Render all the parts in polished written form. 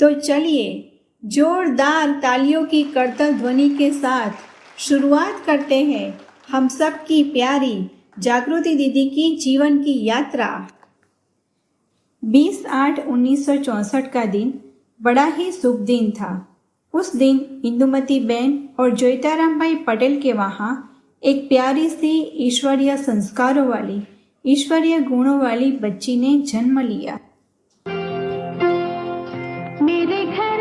तो चलिए जोरदार तालियों की करतल ध्वनि के साथ शुरुआत करते हैं हम सब की प्यारी जागृति दीदी की जीवन की यात्रा। 20/8/1964 का दिन बड़ा ही शुभ दिन था। उस दिन इंदुमती बहन और जोइताराम भाई पटेल के वहाँ एक प्यारी सी ईश्वरीय संस्कारों वाली, ईश्वरीय गुणों वाली बच्ची ने जन्म लिया। मेरे घर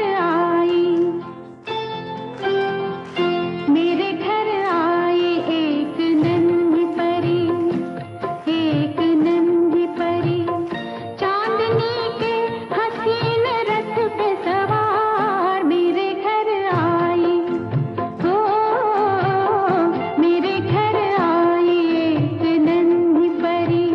आई एक नन्ही परी चांदनी के हसीन रथ पे सवार। मेरे घर आई मेरे घर आई एक नन्ही परी।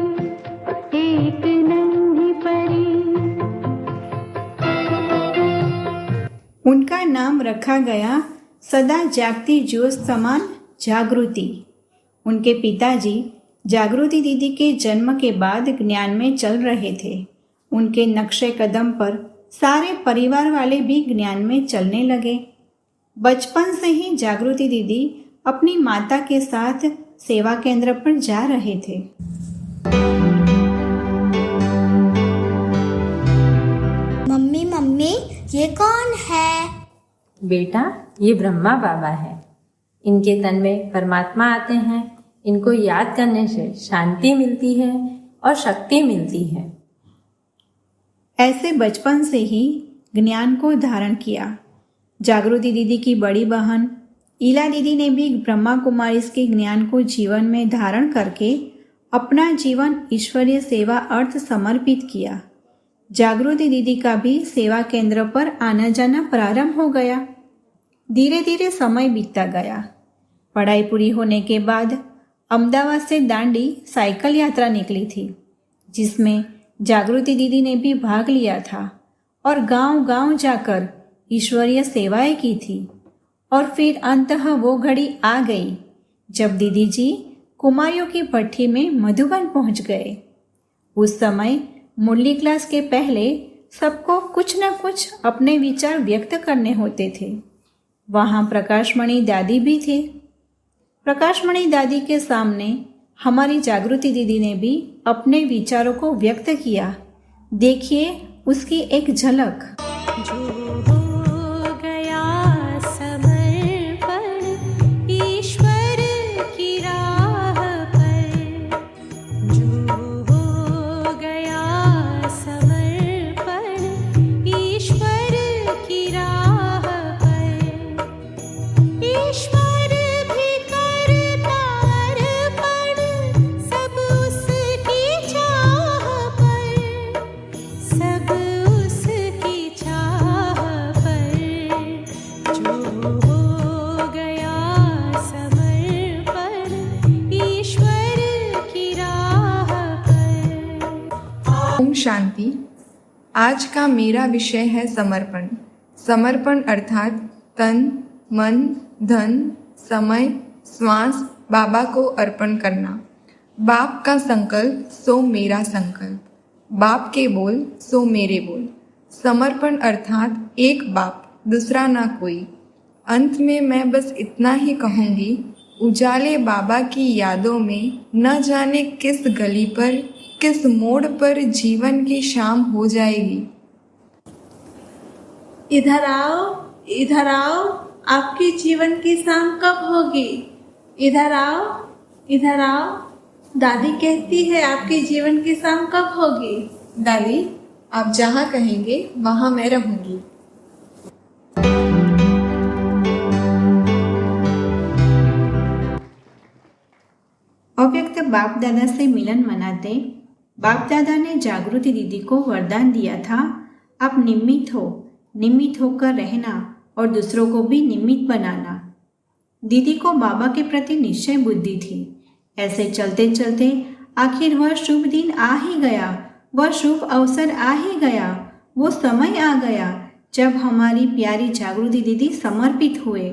उनका नाम रखा गया सदा जागती ज्योत समान जागृति। उनके पिताजी जागृति दीदी के जन्म के बाद ज्ञान में चल रहे थे। उनके नक्शे कदम पर सारे परिवार वाले भी ज्ञान में चलने लगे। बचपन से ही जागृति दीदी अपनी माता के साथ सेवा केंद्र पर जा रहे थे। मम्मी ये कौन है? बेटा, ये ब्रह्मा बाबा है। इनके तन में परमात्मा आते हैं। इनको याद करने से शांति मिलती है और शक्ति मिलती है। ऐसे बचपन से ही ज्ञान को धारण किया। जागृति दीदी की बड़ी बहन ईला दीदी ने भी ब्रह्मा कुमारी के ज्ञान को जीवन में धारण करके अपना जीवन ईश्वरीय सेवा अर्थ समर्पित किया। जागृति दीदी का भी सेवा केंद्र पर आना जाना प्रारंभ हो गया। धीरे धीरे समय बीतता गया। पढ़ाई पूरी होने के बाद अहमदाबाद से दांडी साइकिल यात्रा निकली थी, जिसमें जागृति दीदी ने भी भाग लिया था और गांव-गांव जाकर ईश्वरीय सेवाएं की थी। और फिर अंततः वो घड़ी आ गई जब दीदी जी कुमारियों की भट्ठी में मधुबन पहुंच गए। उस समय मुरली क्लास के पहले सबको कुछ न कुछ अपने विचार व्यक्त करने होते थे। वहाँ प्रकाशमणि दादी भी थे। प्रकाशमणि दादी के सामने हमारी जागृति दीदी ने भी अपने विचारों को व्यक्त किया। देखिए उसकी एक झलक। शांति। आज का मेरा विषय है समर्पण। समर्पण अर्थात तन, मन, धन, समय, श्वास बाबा को अर्पण करना। बाप का संकल्प सो मेरा संकल्प, बाप के बोल सो मेरे बोल। समर्पण अर्थात एक बाप दूसरा ना कोई। अंत में मैं बस इतना ही कहूँगी, उजाले बाबा की यादों में न जाने किस गली पर किस मोड़ पर जीवन की शाम हो जाएगी। इधर आओ, आपकी जीवन की शाम कब होगी? इधर आओ, दादी कहती है आपकी जीवन की शाम कब होगी? दादी, आप जहाँ कहेंगे वहाँ मैं रहूँगी। अव्यक्त बाप दादा से मिलन मनाते बाप दादा ने जागृति दीदी को वरदान दिया था, आप निमित्त होकर रहना और दूसरों को भी निमित्त बनाना। दीदी को बाबा के प्रति निश्चय बुद्धि थी। ऐसे चलते चलते आखिर वह शुभ दिन आ ही गया, वह शुभ अवसर आ ही गया, वो समय आ गया जब हमारी प्यारी जागृति दीदी समर्पित हुए।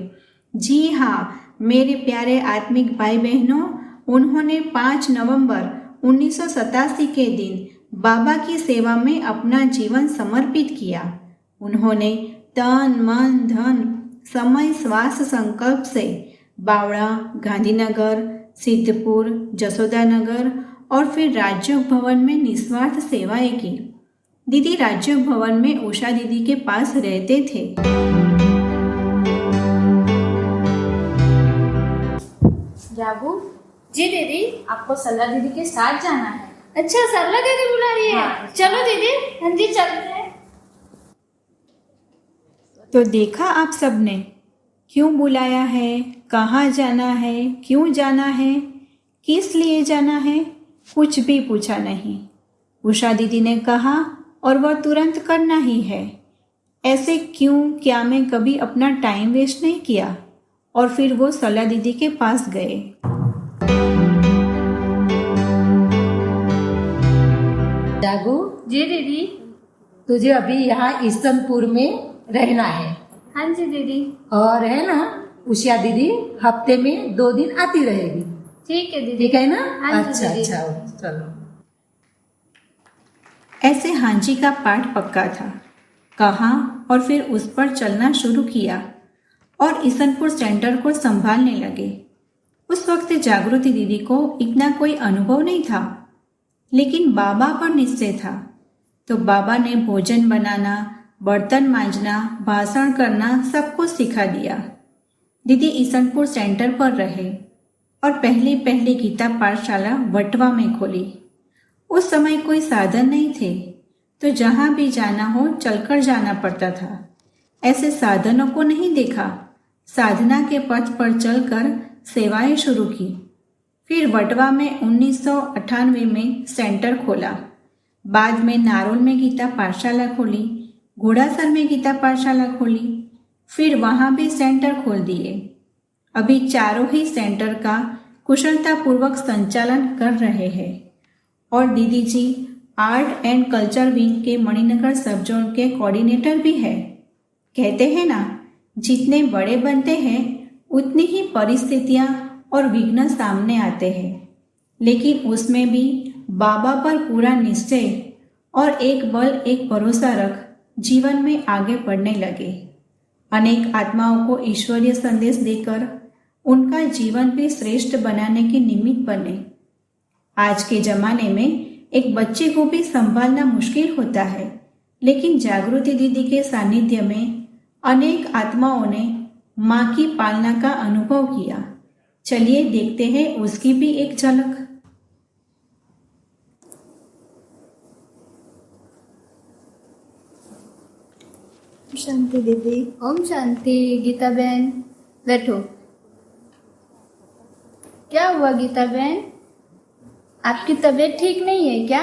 जी हाँ मेरे प्यारे आत्मिक भाई बहनों, उन्होंने 5 नवंबर 1987 के दिन बाबा की सेवा में अपना जीवन समर्पित किया। उन्होंने तन मन धन समय श्वास संकल्प से बावड़ा, गांधीनगर, सिद्धपुर, जसोदानगर और फिर राजयोग भवन में निस्वार्थ सेवाएं की। दीदी राजयोग भवन में उषा दीदी के पास रहते थे। जागू, जी दीदी। आपको सरला दीदी के साथ जाना है। अच्छा, सरला दीदी बुला रही है। हाँ। चलो दीदी। हाँ जी, चलते हैं। तो देखा आप सबने क्यों बुलाया है, कहाँ जाना है, क्यों जाना है, किस लिए जाना है, कुछ भी पूछा नहीं। उषा दीदी ने कहा और वह तुरंत करना ही है। ऐसे क्यों क्या में कभी अपना टाइम वेस्ट नहीं किया और फिर वो सरला दीदी के पास गए। जागू, जी दीदी। तुझे अभी यहाँ ईसनपुर में रहना है। हाँ जी दीदी। और है ना, उषा दीदी हफ्ते में 2 दिन आती रहेगी। ठीक है दीदी। ठीक है ना? हाँ जी अच्छा दीदी। अच्छा, चलो। ऐसे हांजी का पाठ पक्का था। कहा और फिर उस पर चलना शुरू किया और ईसनपुर सेंटर को संभालने लगे। उस वक्त जागृति दीदी को इतना कोई अनुभव नहीं था, लेकिन बाबा पर निश्चय था। तो बाबा ने भोजन बनाना, बर्तन मांजना, भाषण करना सबको सिखा दिया। दीदी ईसनपुर सेंटर पर रहे और पहले पहले गीता पाठशाला वटवा में खोली। उस समय कोई साधन नहीं थे, तो जहाँ भी जाना हो चलकर जाना पड़ता था। ऐसे साधनों को नहीं देखा, साधना के पथ पर चलकर सेवाएं शुरू की। फिर वटवा में 1998 में सेंटर खोला। बाद में नारोल में गीता पाठशाला खोली, घोड़ासर में गीता पाठशाला खोली, फिर वहाँ भी सेंटर खोल दिए। अभी चारों ही सेंटर का कुशलतापूर्वक संचालन कर रहे हैं। और दीदी जी आर्ट एंड कल्चर विंग के मणिनगर सब जोन के कोऑर्डिनेटर भी है। कहते हैं ना, जितने बड़े बनते हैं उतनी ही परिस्थितियाँ और विघ्न सामने आते हैं, लेकिन उसमें भी बाबा पर पूरा निश्चय और एक बल एक भरोसा रख जीवन में आगे बढ़ने लगे। अनेक आत्माओं को ईश्वरीय संदेश देकर उनका जीवन भी श्रेष्ठ बनाने के निमित्त बने। आज के जमाने में एक बच्चे को भी संभालना मुश्किल होता है, लेकिन जागृति दीदी के सानिध्य में अनेक आत्माओं ने माँ की पालना का अनुभव किया। चलिए देखते हैं उसकी भी एक झलक। शांति दीदी। ओम शांति। गीता बहन बैठो। क्या हुआ गीता बहन, आपकी तबीयत ठीक नहीं है क्या?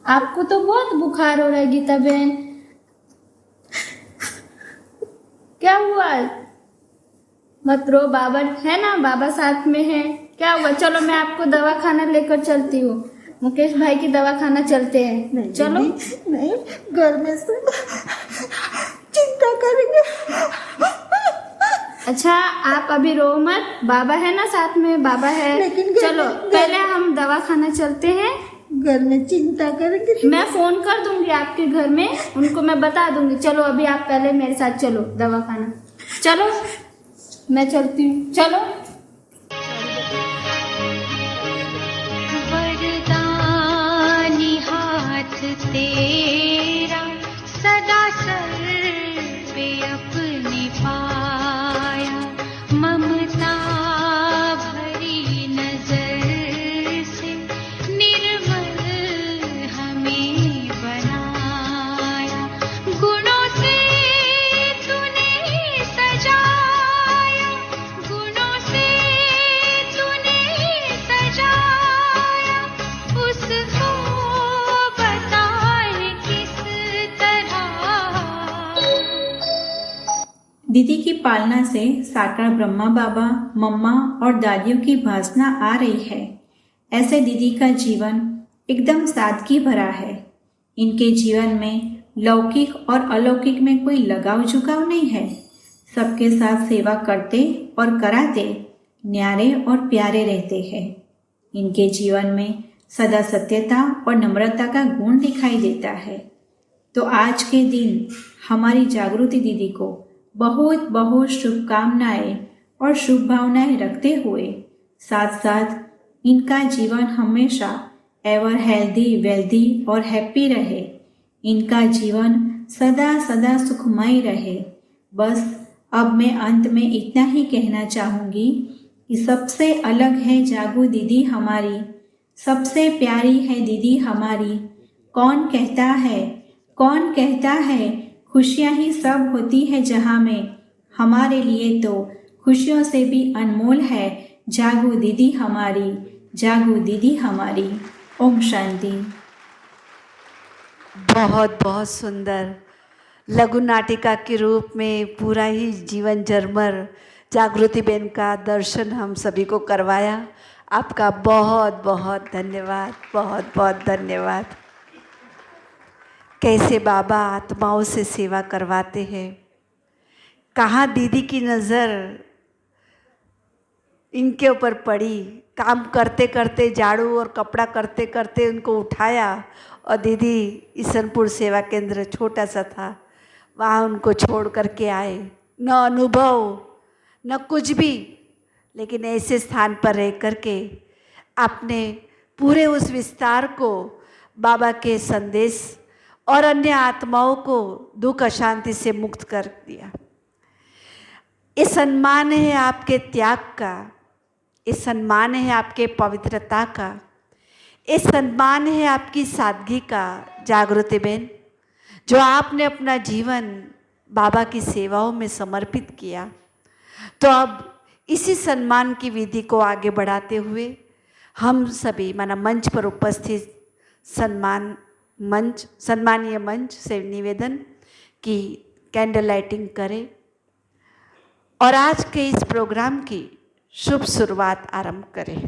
आपको तो बहुत बुखार हो रहा है गीता बहन। क्या हुआ? मत रो, बाबा है ना, बाबा साथ में है। क्या हुआ? चलो मैं आपको दवाखाना लेकर चलती हूँ। मुकेश भाई की दवाखाना चलते हैं। नहीं, चलो। नहीं, घर में से चिंता करेंगे। अच्छा, आप अभी रो मत, बाबा है ना साथ में, बाबा है। लेकिन चलो पहले हम दवाखाना चलते हैं। घर में चिंता करेंगे। मैं फोन कर दूंगी आपके घर में, उनको मैं बता दूंगी। चलो अभी आप पहले मेरे साथ चलो दवाखाना। चलो मैं चलती हूँ। चलो। वरदानी हाथ तेरा सदा सर पे अपने पाया, ममता भरी नजर से निर्मल हमें बनाया, गुणों से तूने सजाया, गुणों से तूने सजाया, उसको बताए किस तरह। दीदी की पालना से साकार ब्रह्मा बाबा, मम्मा और दादियों की भासना आ रही है। ऐसे दीदी का जीवन एकदम सादगी भरा है। इनके जीवन में लौकिक और अलौकिक में कोई लगाव झुकाव नहीं है। सबके साथ सेवा करते और कराते न्यारे और प्यारे रहते हैं। इनके जीवन में सदा सत्यता और नम्रता का गुण दिखाई देता है। तो आज के दिन हमारी जागृति दीदी को बहुत बहुत शुभकामनाएं और शुभ भावनाएं रखते हुए साथ साथ इनका जीवन हमेशा एवर हेल्दी वेल्दी और हैप्पी रहे, इनका जीवन सदा सदा सुखमय रहे। बस अब मैं अंत में इतना ही कहना चाहूँगी कि सबसे अलग है जागू दीदी हमारी, सबसे प्यारी है दीदी हमारी। कौन कहता है खुशियाँ ही सब होती है जहाँ में, हमारे लिए तो खुशियों से भी अनमोल है जागू दीदी हमारी, जागू दीदी हमारी। ओम शांति। बहुत बहुत सुंदर लघु नाटिका के रूप में पूरा ही जीवन झरमर जागृति बहन का दर्शन हम सभी को करवाया। आपका बहुत बहुत धन्यवाद, बहुत बहुत धन्यवाद। कैसे बाबा आत्माओं से सेवा करवाते हैं, कहाँ दीदी की नज़र इनके ऊपर पड़ी, काम करते करते झाड़ू और कपड़ा करते करते उनको उठाया और दीदी ईसनपुर सेवा केंद्र छोटा सा था, वहाँ उनको छोड़ करके आए। न अनुभव न कुछ भी, लेकिन ऐसे स्थान पर रह करके आपने पूरे उस विस्तार को बाबा के संदेश और अन्य आत्माओं को दुख अशांति से मुक्त कर दिया। ये सम्मान है आपके त्याग का, ये सम्मान है आपके पवित्रता का, ये सम्मान है आपकी सादगी का जागृति बहन, जो आपने अपना जीवन बाबा की सेवाओं में समर्पित किया। तो अब इसी सम्मान की विधि को आगे बढ़ाते हुए हम सभी माना मंच पर उपस्थित सम्मानीय मंच से निवेदन कि कैंडल लाइटिंग करें और आज के इस प्रोग्राम की शुभ शुरुआत आरंभ करें।